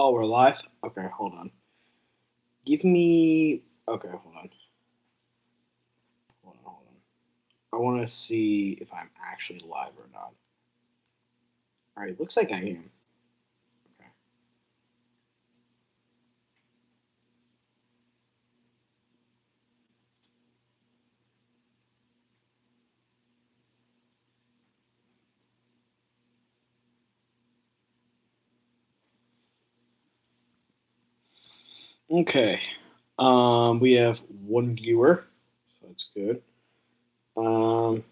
Oh, we're live? Okay, hold on. Give me. Okay, hold on. Hold on, hold on. I want to see if I'm actually live or not. Alright, looks like I am. Okay. Okay. We have one viewer, so that's good. Um,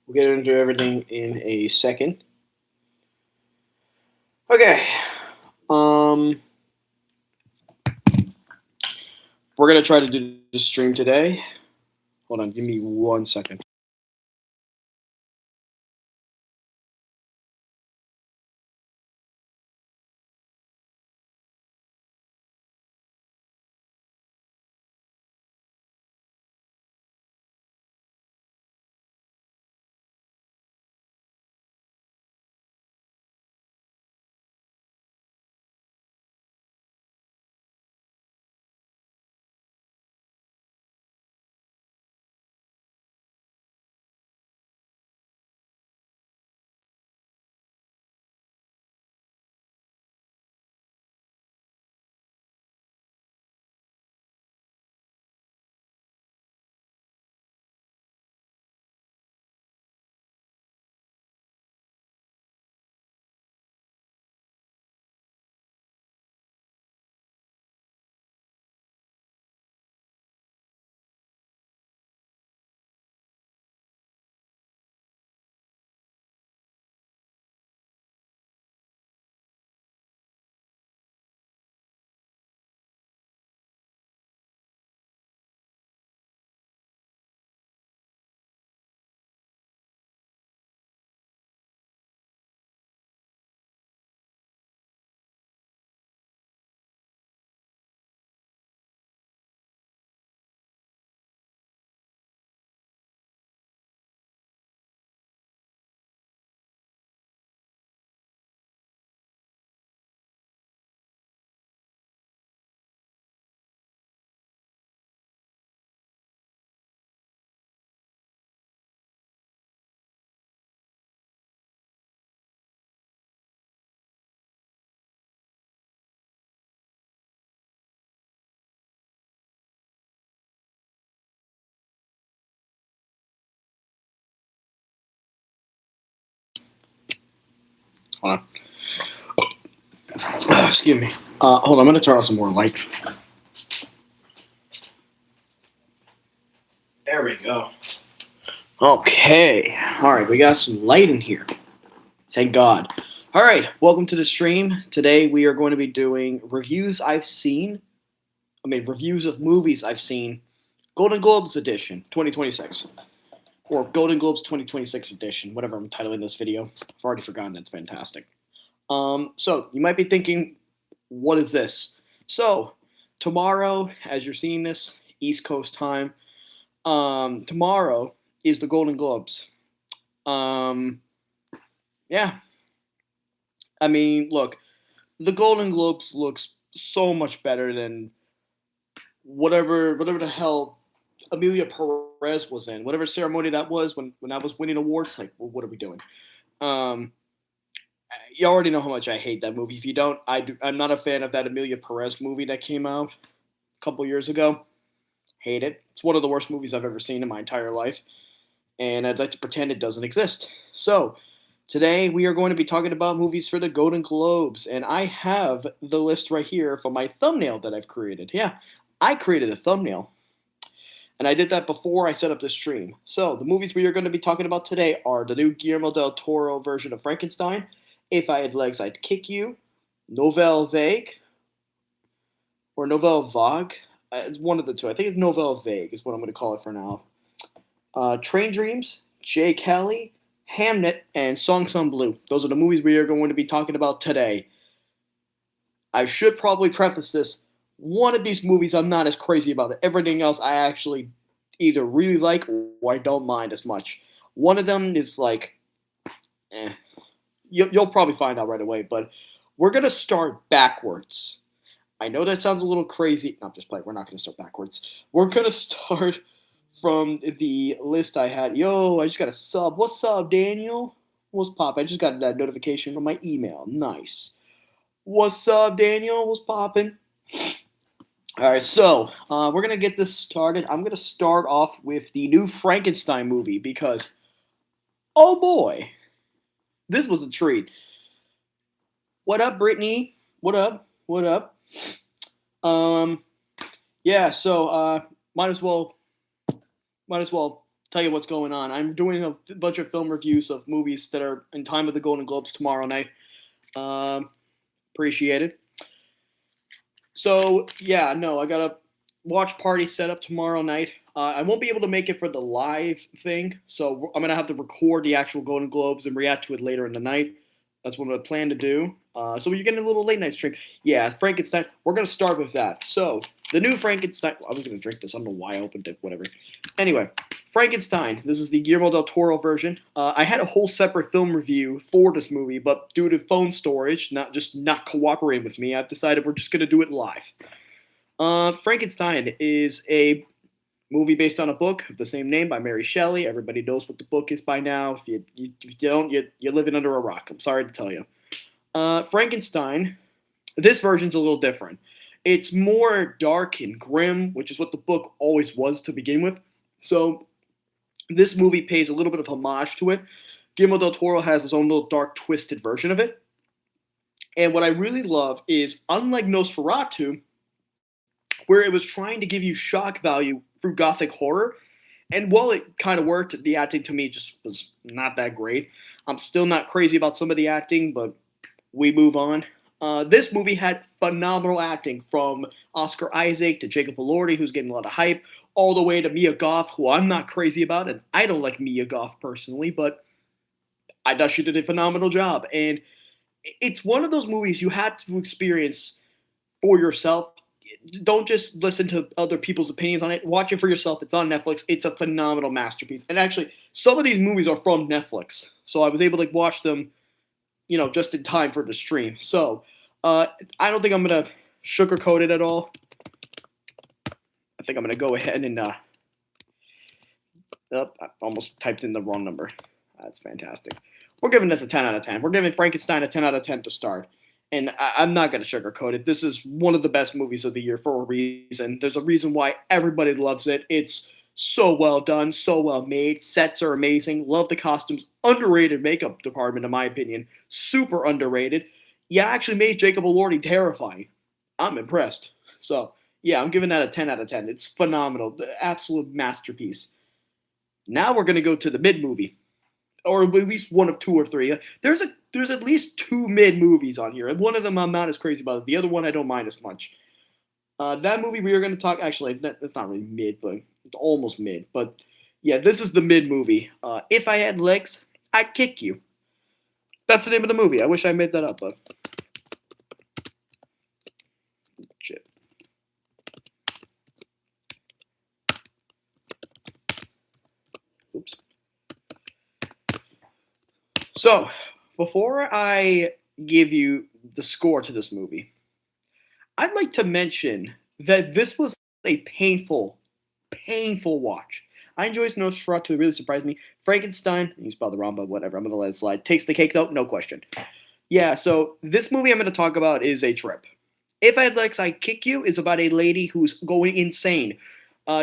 we'll get into everything in a second. Okay. Um, we're gonna try to do the stream today. Hold on, give me 1 second. Hold on. Excuse me. Hold on, I'm gonna turn on some more light. There we go. Okay. All right, we got some light in here. Thank God. All right, welcome to the stream. Today we are going to be doing reviews I've seen. Reviews of movies I've seen. Golden Globes edition 2026. Or Golden Globes 2026 edition, whatever I'm titling this video. I've already forgotten. That's fantastic. So you might be thinking, what is this? So tomorrow, as you're seeing this, East Coast time, tomorrow is the Golden Globes. Um, yeah, look, the Golden Globes looks so much better than whatever the hell Amelia Perez was in, whatever ceremony that was when I was winning awards. Like, well, what are we doing? Um, you already know how much I hate that movie. If you don't, I'm not a fan of that Amelia Perez movie that came out a couple years ago. Hate it. It's one of the worst movies I've ever seen in my entire life, and I'd like to pretend it doesn't exist. So, today we are going to be talking about movies for the Golden Globes, and I have the list right here for my thumbnail that I've created. Yeah, I created a thumbnail, and I did that before I set up the stream. So, the movies we are going to be talking about today are the new Guillermo del Toro version of Frankenstein, If I Had Legs, I'd Kick You, Nouvelle Vague, or Nouvelle Vague. It's one of the two. I think it's Nouvelle Vague is what I'm going to call it for now. Train Dreams, Jay Kelly, Hamnet, and Song Sung Blue. Those are the movies we are going to be talking about today. I should probably preface this. One of these movies I'm not as crazy about it. Everything else I actually either really like or I don't mind as much. One of them is like, eh. You'll probably find out right away. But We're gonna start backwards. I know that sounds a little crazy. No, I'm just playing. We're not gonna start backwards. We're gonna start from the list I had. Yo, I just got a sub. What's up, Daniel? What's pop? I just got that notification from my email. Nice. What's up, Daniel? What's poppin'? All right, so we're gonna get this started. I'm gonna start off with the new Frankenstein movie because, oh boy, this was a treat. What up, Brittany? What up? What up? Um, yeah. So might as well tell you what's going on. I'm doing a bunch of film reviews of movies that are in time of the Golden Globes tomorrow night. Um, Appreciate it. So yeah, no, I got a watch party set up tomorrow night. I won't be able to make it for the live thing, so I'm gonna have to record the actual Golden Globes and react to it later in the night. That's what I plan to do. So you're getting a little late night stream. Yeah, Frankenstein. We're gonna start with that. So the new Frankenstein. I was gonna drink this. I don't know why I opened it. Whatever. Anyway, Frankenstein. This is the Guillermo del Toro version. I had a whole separate film review for this movie, but due to phone storage, not cooperating with me, I've decided we're just gonna do it live. Frankenstein is a movie based on a book of the same name by Mary Shelley. Everybody knows what the book is by now. If you don't, you're living under a rock. I'm sorry to tell you. Frankenstein, this version's a little different. It's more dark and grim, which is what the book always was to begin with. So this movie pays a little bit of homage to it. Guillermo del Toro has his own little dark, twisted version of it. And what I really love is, unlike Nosferatu, where it was trying to give you shock value through gothic horror, and while it kind of worked, the acting to me just was not that great. I'm still not crazy about some of the acting, but we move on. This movie had phenomenal acting from Oscar Isaac to Jacob Elordi, who's getting a lot of hype, all the way to Mia Goth, who I'm not crazy about, and I don't like Mia Goth personally, but I thought she did a phenomenal job. And it's one of those movies you had to experience for yourself. Don't just listen to other people's opinions on it. Watch it for yourself. It's on Netflix. It's a phenomenal masterpiece. And actually, some of these movies are from Netflix, so I was able to watch them, just in time for the stream. So I don't think I'm gonna sugarcoat it at all. I think I'm gonna go ahead and I almost typed in the wrong number. That's fantastic. We're giving this a 10 out of 10. We're giving Frankenstein a 10 out of 10 to start. And I'm not going to sugarcoat it. This is one of the best movies of the year for a reason. There's a reason why everybody loves it. It's so well done, so well made. Sets are amazing. Love the costumes. Underrated makeup department, in my opinion. Super underrated. Yeah, actually made Jacob Elordi terrifying. I'm impressed. So, yeah, I'm giving that a 10 out of 10. It's phenomenal. The absolute masterpiece. Now we're going to go to the mid-movie. Or at least one of two or three. There's at least two mid movies on here, and one of them I'm not as crazy about. The other one I don't mind as much. That movie we are going to talk. Actually, that's not really mid, but it's almost mid. But yeah, this is the mid movie. If I had legs, I'd kick you. That's the name of the movie. I wish I made that up, but shit. Oops. So, before I give you the score to this movie, I'd like to mention that this was a painful, painful watch. I enjoyed Nosferatu, it really surprised me. Frankenstein, you spelled it wrong, but whatever, I'm going to let it slide. Takes the cake though, no question. Yeah, so this movie I'm going to talk about is a trip. If I Had Legs, I'd Kick You is about a lady who's going insane.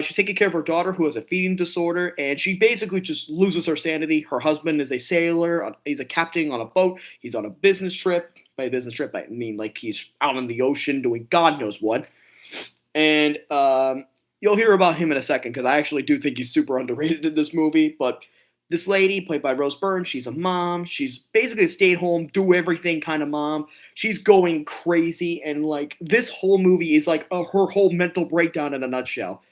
She's taking care of her daughter who has a feeding disorder, and she basically just loses her sanity. Her husband is a sailor. He's a captain on a boat. He's on a business trip. By business trip, I mean like he's out in the ocean doing God knows what. And you'll hear about him in a second because I actually do think he's super underrated in this movie. But this lady, played by Rose Byrne, she's a mom. She's basically a stay-at-home, do-everything kind of mom. She's going crazy, and like this whole movie is like her whole mental breakdown in a nutshell.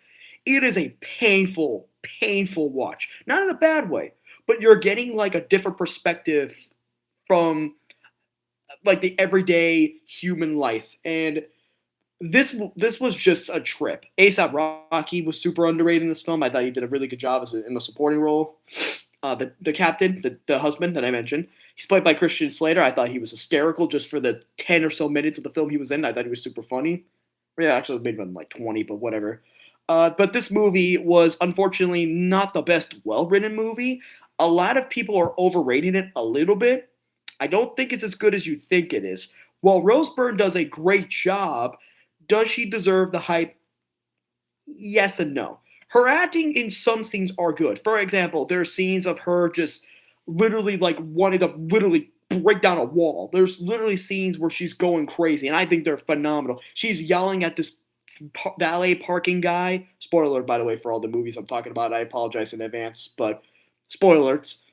It is a painful, painful watch. Not in a bad way, but you're getting like a different perspective from like the everyday human life. And this was just a trip. A$AP Rocky was super underrated in this film. I thought he did a really good job in the supporting role. the captain, the husband that I mentioned. He's played by Christian Slater. I thought he was hysterical just for the 10 or so minutes of the film he was in. I thought he was super funny. Yeah, actually, maybe like 20, but whatever. But this movie was unfortunately not the best well written movie. A lot of people are overrating it a little bit. I don't think it's as good as you think it is. While Rose Byrne does a great job, does she deserve the hype? Yes and no. Her acting in some scenes are good. For example, there are scenes of her just literally like wanting to literally break down a wall. There's literally scenes where she's going crazy, and I think they're phenomenal. She's yelling at this valet parking guy. Spoiler, by the way, for all the movies I'm talking about. I apologize in advance, but spoilers.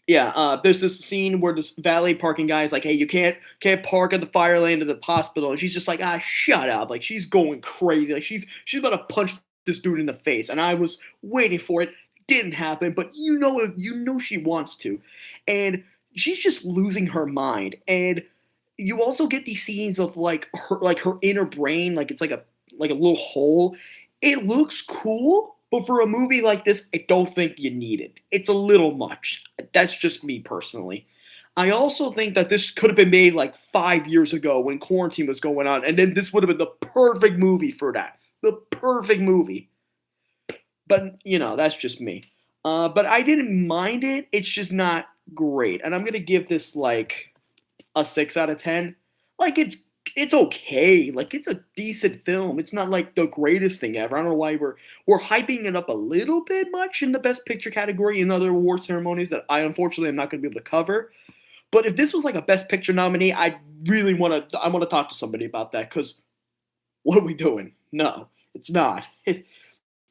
Yeah, there's this scene where this valet parking guy is like, "Hey, you can't park at the fire lane of the hospital," and she's just like, "Ah, shut up!" Like she's going crazy, like she's about to punch this dude in the face, and I was waiting for it. Didn't happen, but you know she wants to, and she's just losing her mind. And you also get these scenes of like her inner brain, like it's like a little hole. It looks cool, but for a movie like this, I don't think you need it. It's a little much. That's just me personally. I also think that this could have been made like 5 years ago when quarantine was going on, and then this would have been the perfect movie for that. The perfect movie. But that's just me. But I didn't mind it. It's just not great, and I'm gonna give this like a 6 out of 10. Like it's okay. Like it's a decent film. It's not like the greatest thing ever. I don't know why we're hyping it up a little bit much in the best picture category in other award ceremonies that I unfortunately am not going to be able to cover. But if this was like a best picture nominee, I want to talk to somebody about that because what are we doing? No, it's not. It's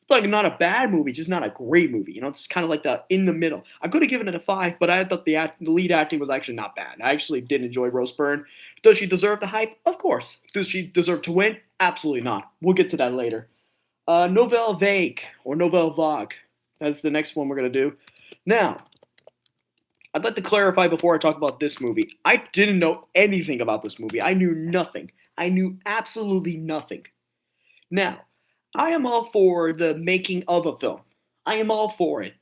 like not a bad movie, just not a great movie. It's kind of like the in the middle. I could have given it a 5, but I thought the lead acting was actually not bad. I actually did enjoy Rose Byrne. Does she deserve the hype? Of course. Does she deserve to win? Absolutely not. We'll get to that later. Nouvelle Vague or Nouvelle Vague. That's the next one we're gonna do. Now, I'd like to clarify before I talk about this movie. I didn't know anything about this movie. I knew nothing. I knew absolutely nothing. Now, I am all for the making of a film. I am all for it.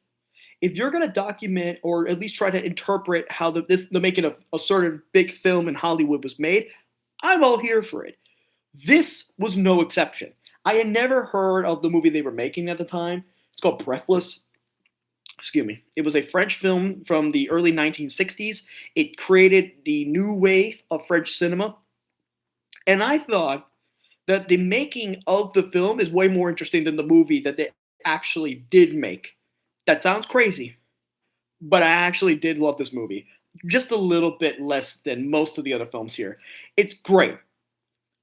If you're going to document or at least try to interpret how the making of a certain big film in Hollywood was made, I'm all here for it. This was no exception. I had never heard of the movie they were making at the time. It's called Breathless. Excuse me. It was a French film from the early 1960s. It created the new wave of French cinema. And I thought that the making of the film is way more interesting than the movie that they actually did make. That sounds crazy, but I actually did love this movie. Just a little bit less than most of the other films here. It's great.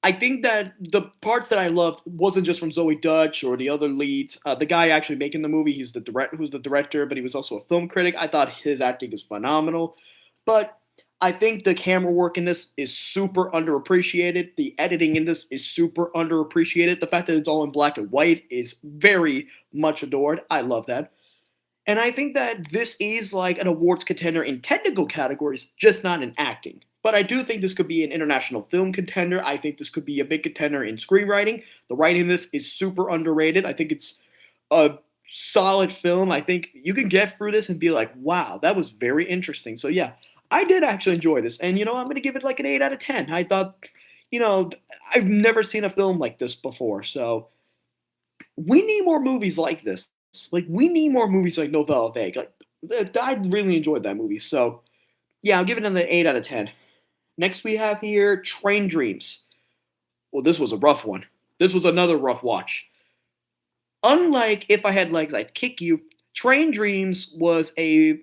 I think that the parts that I loved wasn't just from Zoe Dutch or the other leads. The guy actually making the movie, who's the director, but he was also a film critic. I thought his acting is phenomenal. But I think the camera work in this is super underappreciated. The editing in this is super underappreciated. The fact that it's all in black and white is very much adored. I love that. And I think that this is like an awards contender in technical categories, just not in acting. But I do think this could be an international film contender. I think this could be a big contender in screenwriting. The writing in this is super underrated. I think it's a solid film. I think you can get through this and be like, wow, that was very interesting. So yeah, I did actually enjoy this. And I'm going to give it like an 8 out of 10. I thought, I've never seen a film like this before. So we need more movies like this. Like we need more movies like Novella Vague. Like I really enjoyed that movie. So yeah, I'll give it an 8 out of 10. Next we have here Train Dreams. Well, this was a rough one. This was another rough watch. Unlike If I Had Legs, I'd Kick You, Train Dreams was a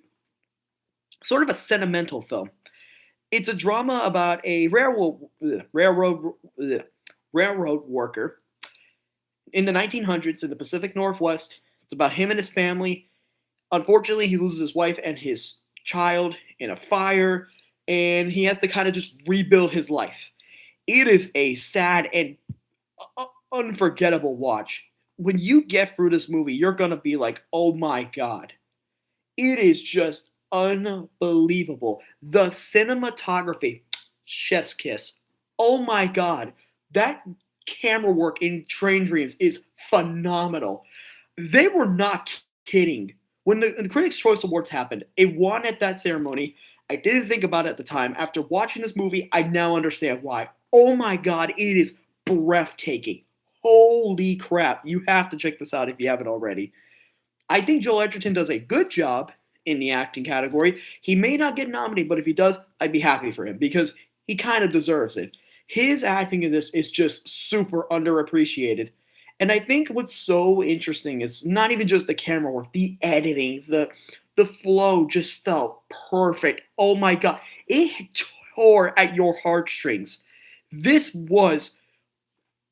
sort of a sentimental film. It's a drama about a railroad worker in the 1900s in the Pacific Northwest. It's about him and his family. Unfortunately, he loses his wife and his child in a fire, and he has to kind of just rebuild his life. It is a sad and unforgettable watch. When you get through this movie, you're going to be like, oh my God. It is just unbelievable. The cinematography, chef's kiss. Oh my God. That camera work in Train Dreams is phenomenal. They were not kidding when the Critics' Choice Awards happened, it won at that ceremony. I didn't think about it at the time. After watching this movie, I now understand why. Oh my god, it is breathtaking. Holy crap. You have to check this out if you haven't already. I think Joel Edgerton does a good job in the acting category. He may not get nominated, but if he does, I'd be happy for him because he kind of deserves it. His acting in this is just super underappreciated. And I think what's so interesting is not even just the camera work, the editing, the flow just felt perfect. Oh my god, it tore at your heartstrings. This was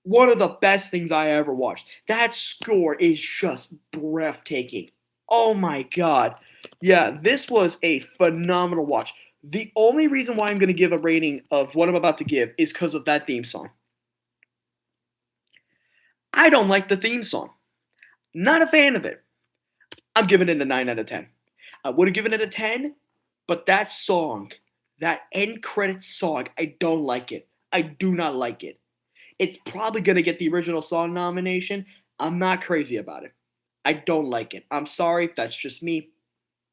one of the best things I ever watched. That score is just breathtaking. Oh my god. Yeah, this was a phenomenal watch. The only reason why I'm going to give a rating of what I'm about to give is because of that theme song. I don't like the theme song. Not a fan of it. I'm giving it a 9 out of 10. I would have given it a 10, but that song, that end credit song, I don't like it. I do not like it. It's probably going to get the original song nomination. I'm not crazy about it. I don't like it. I'm sorry. That's just me.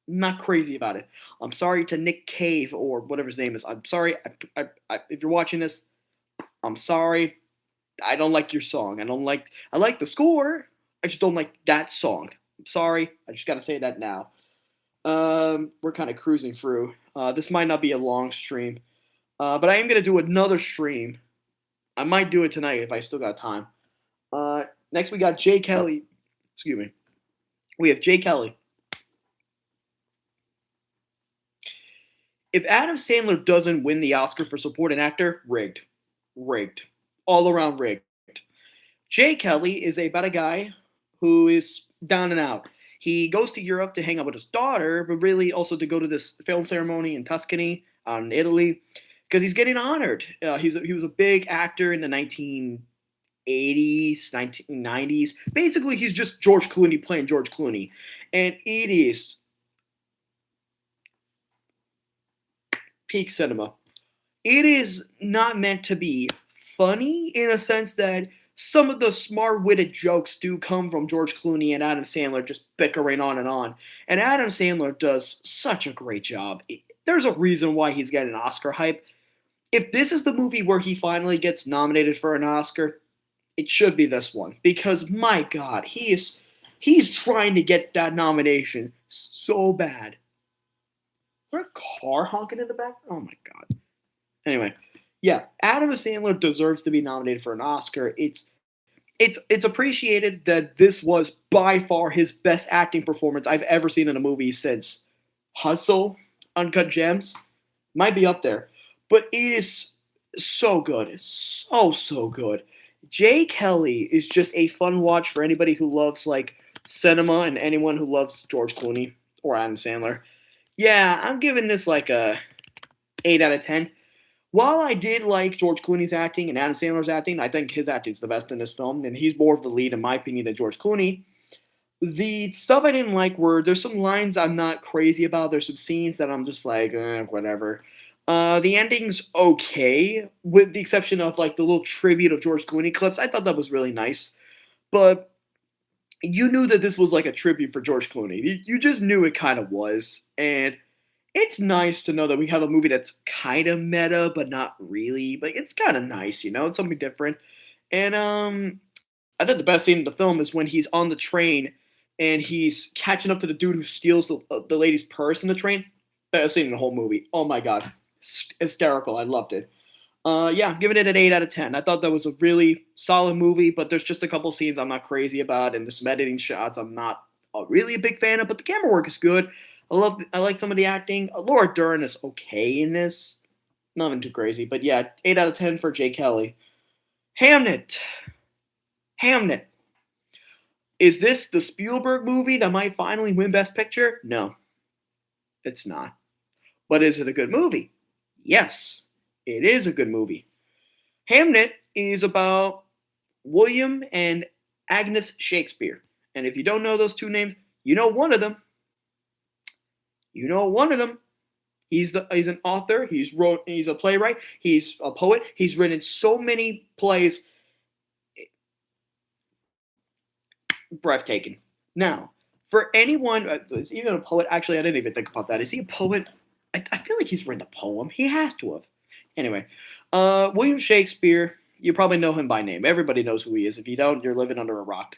I'm not crazy about it. I'm sorry to Nick Cave or whatever his name is. I'm sorry. If you're watching this, I'm sorry. I don't like your song. I like the score. I just don't like that song. I'm sorry. I just got to say that now. We're kind of cruising through. This might not be a long stream, but I am going to do another stream. I might do it tonight if I still got time. Next, we got Jay Kelly. Excuse me. We have Jay Kelly. If Adam Sandler doesn't win the Oscar for supporting actor, rigged. Rigged. All around rigged. Jay Kelly is about a guy who is down and out. He goes to Europe to hang out with his daughter, but really also to go to this film ceremony in Tuscany, in Italy, because he's getting honored. He was a big actor in the 1980s, 1990s. Basically, he's just George Clooney playing George Clooney. And it is peak cinema. It is not meant to be funny in a sense that some of the smart-witted jokes do come from George Clooney and Adam Sandler just bickering on and on. And Adam Sandler does such a great job. There's a reason why he's getting Oscar hype. If this is the movie where he finally gets nominated for an Oscar, it should be this one. Because, my God, he's trying to get that nomination so bad. Is there a car honking in the back? Oh, my God. Anyway, yeah, Adam Sandler deserves to be nominated for an Oscar. It's appreciated that this was by far his best acting performance I've ever seen in a movie since Hustle, Uncut Gems. Might be up there. But it is so good. It's so good. Jay Kelly is just a fun watch for anybody who loves like cinema and anyone who loves George Clooney or Adam Sandler. Yeah, I'm giving this like a 8 out of 10. While I did like George Clooney's acting and Adam Sandler's acting, I think his acting is the best in this film, and he's more of the lead, in my opinion, than George Clooney. The stuff I didn't like were there's some lines I'm not crazy about. There's some scenes that I'm just like, whatever. The ending's okay, with the exception of like the little tribute of George Clooney clips. I thought that was really nice, but you knew that this was like a tribute for George Clooney. You just knew it kind of was, and it's nice to know that we have a movie that's kind of meta, but not really. But it's kind of nice, It's something different. And I think the best scene in the film is when he's on the train and he's catching up to the dude who steals the lady's purse in the train. Best scene in the whole movie. Oh my god, hysterical! I loved it. Yeah, I'm giving it an 8 out of 10. I thought that was a really solid movie, but there's just a couple scenes I'm not crazy about, and there's some editing shots I'm not really a big fan of. But the camera work is good. I like some of the acting. Laura Dern is okay in this. Nothing too crazy. But yeah, 8 out of 10 for Jay Kelly. Hamnet. Hamnet. Is this the Spielberg movie that might finally win Best Picture? No. It's not. But is it a good movie? Yes. It is a good movie. Hamnet is about William and Agnes Shakespeare. And if you don't know those two names, you know one of them. You know one of them. He's an author. He's a playwright. He's a poet. He's written so many plays. Breathtaking. Now, For anyone, is even a poet? Actually, I didn't even think about that. Is he a poet? I feel like he's written a poem. He has to have. Anyway, William Shakespeare. You probably know him by name. Everybody knows who he is. If you don't, you're living under a rock.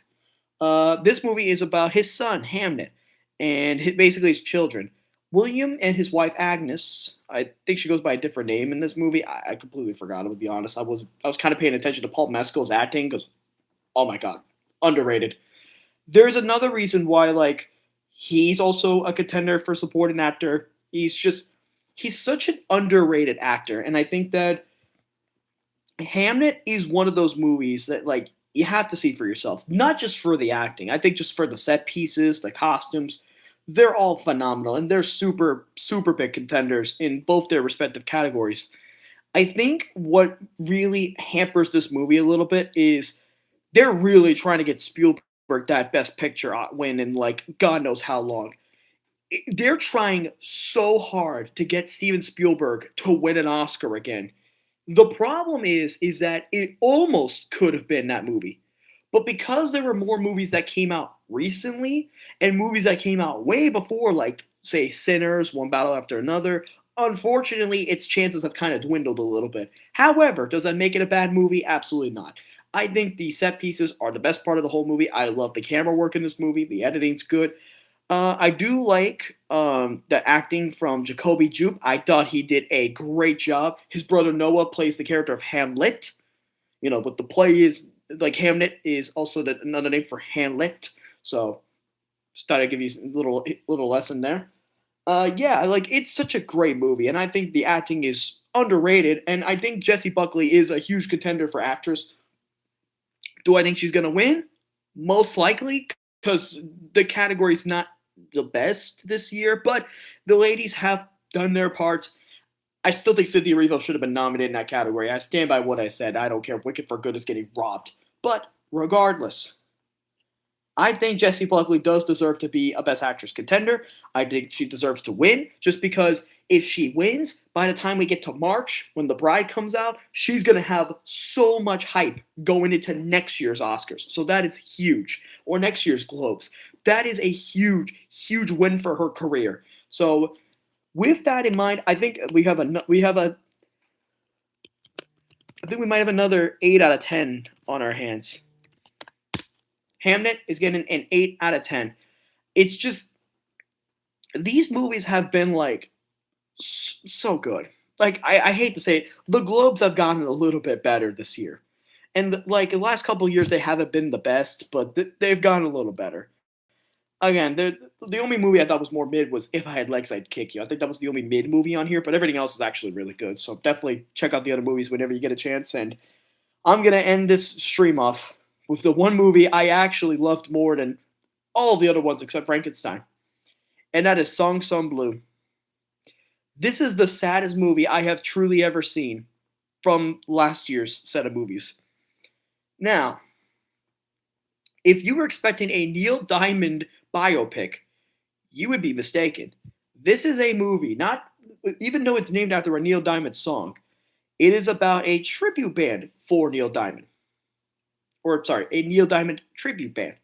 This movie is about his son Hamnet and basically his children. William and his wife Agnes. I think she goes by a different name in this movie. I completely forgot. To be honest, I was kind of paying attention to Paul Mescal's acting because oh my god, underrated. There's another reason why like he's also a contender for supporting actor. He's such an underrated actor, and I think that Hamnet is one of those movies that like you have to see for yourself, not just for the acting. I think just for the set pieces, the costumes, they're all phenomenal, and they're super big contenders in both their respective categories. I think what really hampers this movie a little bit is they're really trying to get Spielberg that Best Picture win in like God knows how long. They're trying so hard to get Steven Spielberg to win an Oscar again. The problem is that it almost could have been that movie. But because there were more movies that came out recently and movies that came out way before, like, say, Sinners, One Battle After Another, unfortunately, its chances have kind of dwindled a little bit. However, does that make it a bad movie? Absolutely not. I think the set pieces are the best part of the whole movie. I love the camera work in this movie. The editing's good. I do like the acting from Jacoby Jupe. I thought he did a great job. His brother Noah plays the character of Hamlet. You know, but the play is like Hamnet is also another name for Hamlet. So just thought I'd give you a little lesson there. Yeah, like it's such a great movie, and I think the acting is underrated. And I think Jessie Buckley is a huge contender for actress. Do I think she's gonna win? Most likely, because the category's not the best this year, but the ladies have done their parts. I still think Cynthia Erivo should have been nominated in that category. I stand by what I said. I don't care. Wicked for Good is getting robbed. But regardless, I think Jessie Buckley does deserve to be a Best Actress contender. I think she deserves to win just because if she wins, by the time we get to March, when The Bride comes out, she's going to have so much hype going into next year's Oscars. So that is huge. Or next year's Globes. That is a huge win for her career. So with that in mind, I think we might have another 8 out of 10 on our hands. Hamnet is getting an 8 out of 10. It's just these movies have been like so good. Like I hate to say it, the Globes have gotten a little bit better this year, and like the last couple of years they haven't been the best, but they've gotten a little better. Again, the only movie I thought was more mid was If I Had Legs, I'd Kick You. I think that was the only mid movie on here, but everything else is actually really good. So definitely check out the other movies whenever you get a chance. And I'm gonna end this stream off with the one movie I actually loved more than all the other ones except Frankenstein, and that is Song Sung Blue. This is the saddest movie I have truly ever seen from last year's set of movies. Now, if you were expecting a Neil Diamond biopic, you would be mistaken. This is a movie, not even though it's named after a Neil Diamond song, it is about a tribute band for Neil Diamond. Or, sorry, a Neil Diamond tribute band.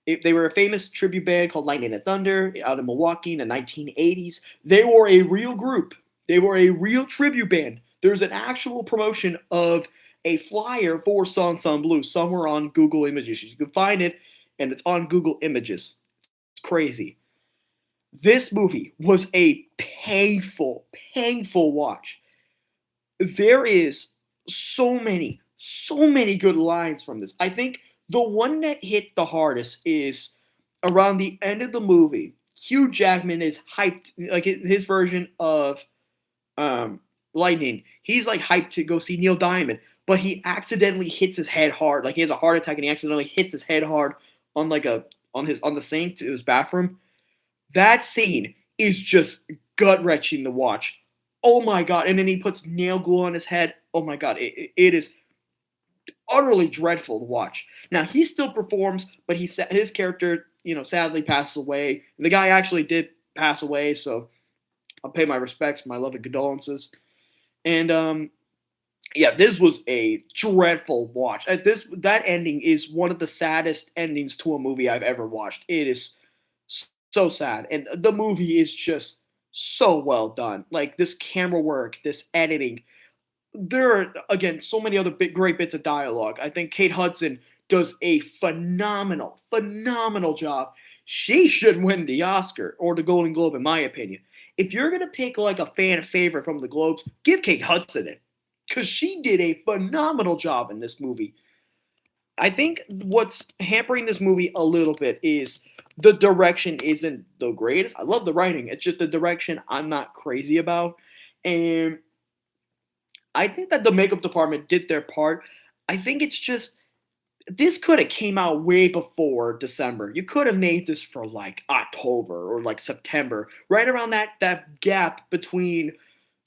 They were a famous tribute band called Lightning and Thunder out in Milwaukee in the 1980s. They were a real group. They were a real tribute band. There's an actual promotion of a flyer for Song Sung Blue somewhere on Google Images. You can find it, and it's on Google Images. It's crazy. This movie was a painful watch. There is so many good lines from this. I think the one that hit the hardest is around the end of the movie. Hugh Jackman is hyped, like his version of Lightning. He's like hyped to go see Neil Diamond, but he accidentally hits his head hard. Like he has a heart attack and he accidentally hits his head hard on the sink to his bathroom. That scene is just gut wrenching to watch. Oh my god! And then he puts nail glue on his head. Oh my god! It is utterly dreadful to watch. Now he still performs, but his character, sadly passes away. The guy actually did pass away, so I'll pay my respects, my love and condolences. And yeah, this was a dreadful watch. That ending is one of the saddest endings to a movie I've ever watched. It is so sad. And the movie is just so well done. Like this camera work, this editing. There are again so many other great bits of dialogue. I think Kate Hudson does a phenomenal job. She should win the Oscar or the Golden Globe, in my opinion. If you're gonna pick like a fan favorite from the Globes, give Kate Hudson it, because she did a phenomenal job in this movie. I think what's hampering this movie a little bit is the direction isn't the greatest. I love the writing. It's just the direction I'm not crazy about. And I think that the makeup department did their part. I think it's just this could have came out way before December. You could have made this for like October or like September, right around that gap between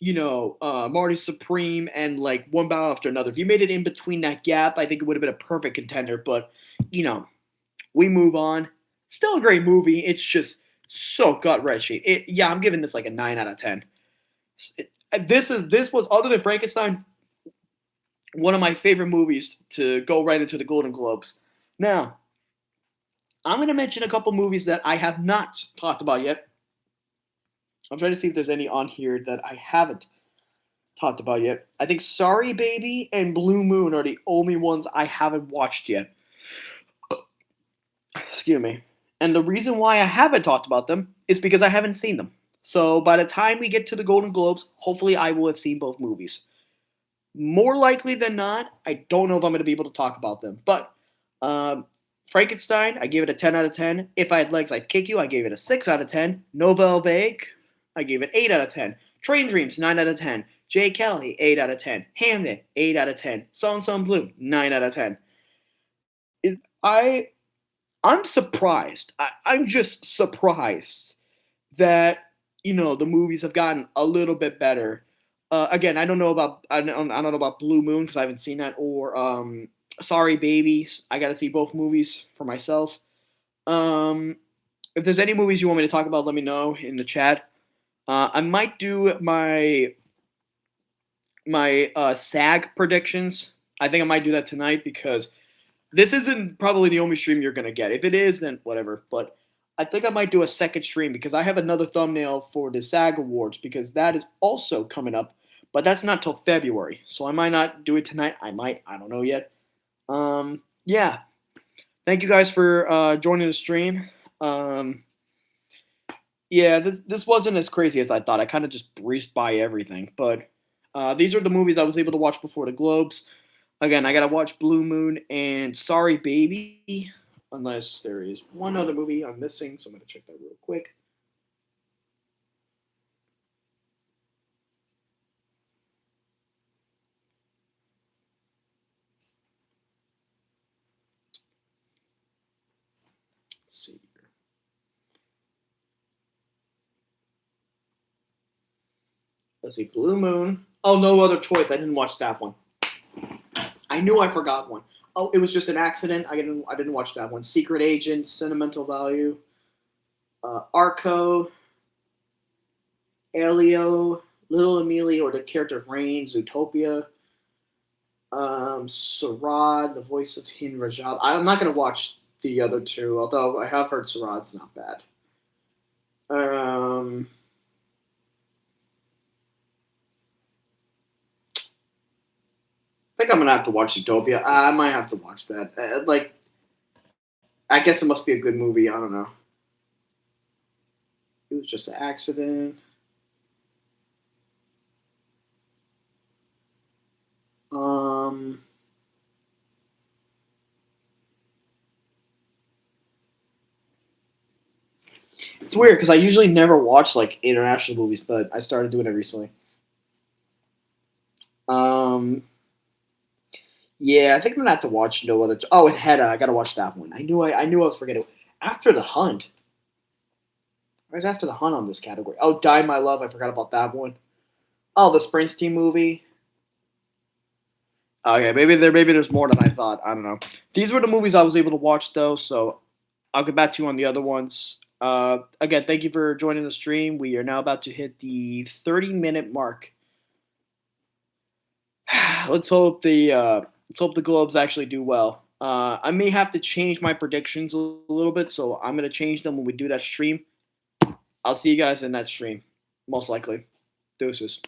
Marty Supreme and like One Battle After Another. If you made it in between that gap, I think it would have been a perfect contender. But you know, we move on. Still a great movie. It's just so gut wrenching. Yeah, I'm giving this like a 9 out of 10. This was other than Frankenstein, one of my favorite movies to go right into the Golden Globes. Now, I'm going to mention a couple movies that I have not talked about yet. I'm trying to see if there's any on here that I haven't talked about yet. I think Sorry Baby and Blue Moon are the only ones I haven't watched yet. Excuse me. And the reason why I haven't talked about them is because I haven't seen them. So by the time we get to the Golden Globes, hopefully I will have seen both movies. More likely than not, I don't know if I'm going to be able to talk about them. But Frankenstein, I gave it a 10 out of 10. If I Had Legs, I'd Kick You, I gave it a 6 out of 10. Nouvelle Vague, I gave it 8 out of 10. Train Dreams, 9 out of 10. Jay Kelly, 8 out of 10. Hamnet, 8 out of 10. Song Song Blue, 9 out of 10. I'm surprised. I'm just surprised that the movies have gotten a little bit better. Again, I don't know about Blue Moon because I haven't seen that, or Sorry Babies. I got to see both movies for myself. If there's any movies you want me to talk about, let me know in the chat. I might do my SAG predictions. I think I might do that tonight because this isn't probably the only stream you're gonna get. If it is, then whatever. But I think I might do a second stream because I have another thumbnail for the SAG Awards because that is also coming up, but that's not till February. So I might not do it tonight. I might. I don't know yet. Yeah. Thank you guys for joining the stream. Yeah, this wasn't as crazy as I thought. I kind of just breezed by everything, but these are the movies I was able to watch before the Globes. Again, I gotta watch Blue Moon and Sorry Baby, unless there is one other movie I'm missing. So I'm gonna check that real quick. Let's see here. Let's see, Blue Moon. Oh, No Other Choice. I didn't watch that one. I knew I forgot one. Oh, it was just an accident. I didn't watch that one. Secret Agent, Sentimental Value, Arco, Elio, Little Emily, or the character of Rain, Zootopia, Sarad, the voice of Hin Rajab. I'm not gonna watch the other two, although I have heard Sarad's not bad. I think I'm gonna have to watch Zootopia. I might have to watch that. I guess it must be a good movie. I don't know. It was just an accident. Um, it's weird because I usually never watch like international movies, but I started doing it recently. Um, yeah, I think I'm gonna have to watch No Other. Oh, and Hedda, I gotta watch that one. I knew I was forgetting. After the Hunt. Where's After the Hunt on this category? Oh, Die My Love. I forgot about that one. Oh, the Springsteen movie. Okay, maybe there's more than I thought. I don't know. These were the movies I was able to watch though, so I'll get back to you on the other ones. Again, thank you for joining the stream. We are now about to hit the 30-minute mark. Let's hope the Globes actually do well. I may have to change my predictions a little bit, so I'm gonna change them when we do that stream. I'll see you guys in that stream, most likely. Deuces.